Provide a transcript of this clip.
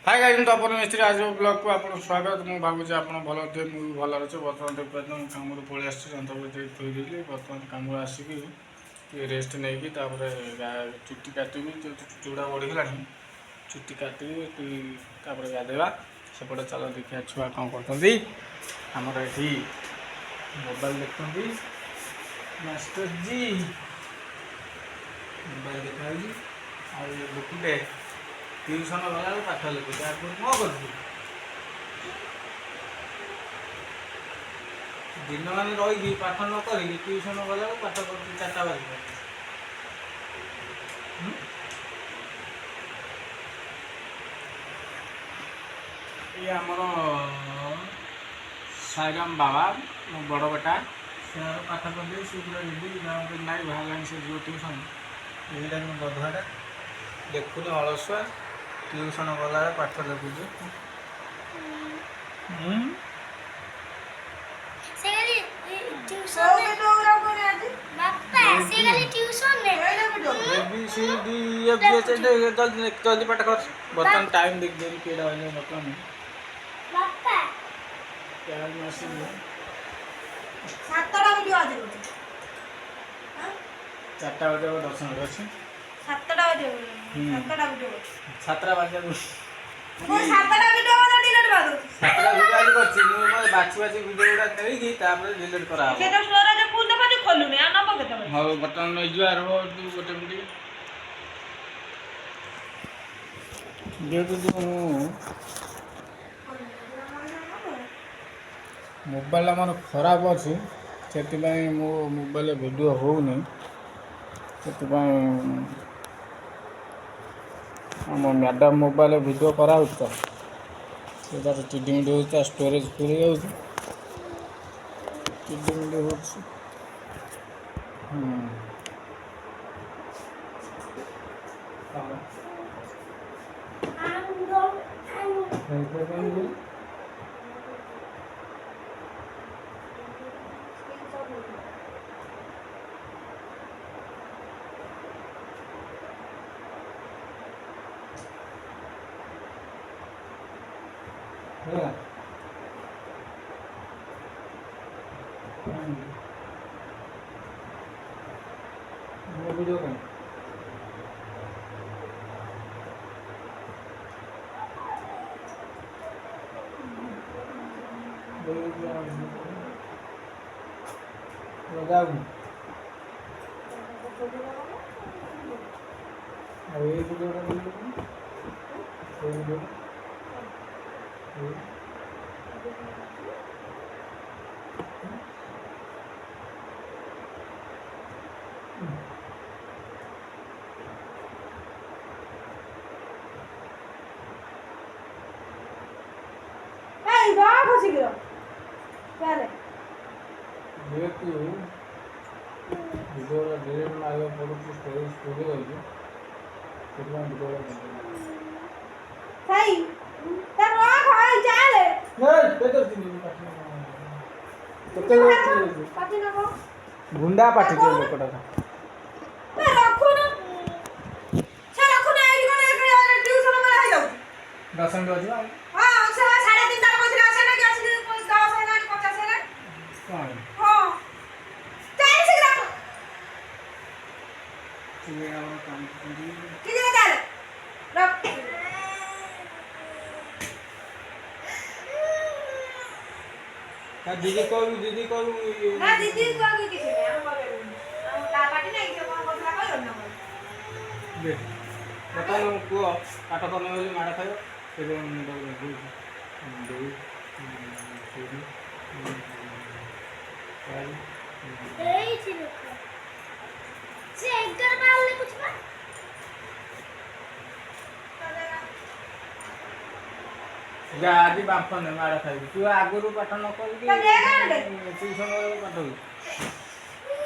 Hi guys तो अपन मिस्त्री आज ब्लॉग को आपन स्वागत मु भाबुची आपन भलो थे मु भलो रहछ बर्तमान देख पाछन काम रो पळे आछि जंतबर दे थोइ देली बर्तमान काम रो आसी कि रेस्ट नै कि तापर चुट्टी काटिबी जो चुड़ा बढी गलानी चुट्टी काटिबी तापर गादेवा सेपटे चलो देखिया छुआ काम करतंदी हमर एठी मोबाइल देखतंदी मास्टर जी मोबाइल देखाउजी आ बुकटे ट्यूशन गला पाठ लिखुଛି ଆଗରୁ କ'ଣ କରୁଛୁ ଦିନମାନ ରହିକି ପାଠ ନ କରିକି ଟ୍ୟୁସନ୍ ଗଲାବେଳକୁ ପାଠ କରୁଛୁ 4ଟା ବାଜିବ। ଇଏ ଆମର ସାଇରାମ ବାବା ମୋ ବଡ଼ ବେଟା ସେ ପାଠ କରିଦେଇ ଶୀଘ୍ର ଯିବି ନାଇଁ ବାହାରିଲାଣି ସେ ଯିବ ଟ୍ୟୁସନ୍ ଏଇଟା ମୋ ବଧୁଆଟା ଦେଖୁନି ଅଳସୁଆ ट्यूशन गला पाठ लिखुଛି जल्दी पाठ कर बर्तमान टाइम देख देरी केड़ा होने बर्तमान बापा क्या मशीन 7टा वीडियो आज होची 4टा बजे दर्शन अछि 7टा बजे 7टा वीडियो 7टा बजे वो 7टा वीडियो वाला डिलीट कर दो 7टा वीडियो आज करछि मु बाची बाची वीडियो उडा देई की तापर डिलीट करा सेटा स्टोरेज फुल देखा जे खोलु नै आ न पकेत हां बटन नै जो आरो गोटे मिनिट जेतु मोबाइल हमर खराब अछि सेति पई मो मोबाइल वीडियो होउनी सेति पई आम मैडम मोबाइल वीडियो करा टिडिंग होता स्टोरेज फुल टिडिंग हो Yeah. वीडियो का लगाऊ अरे वीडियो का वीडियो शीघ्र चले देखू वीडियो डिलीट मारे पड़ुଛି स्टोरेज फुल होई कितना वीडियो सही तर वा भाई चले नहीं पेटर दिन पाटी पाटी ना को गुंडा पाटी के लोकटा मैं रखो ना से रखो ना एडी कोन एक ट्यूशन में आई जाऊ दर्शन बजे हां से 3:30 तार बजे आसे ना कि आसे 10 है ना 50 है ना हां हां चल शीघ्र ये और काम करी ठीक है चल रख दीदी को ना दीदी को आगे किसी ने हम बोले हम का पार्टी नहीं के कोन बदला करो ना देख बता लो को काट करने वाली मारा खायो फिर दो এই ছিল সে একবার মারলে कुछ না जा आदि बापन मारा खाई तू आगुरु पाठ न कर कि ट्यूशन पाठ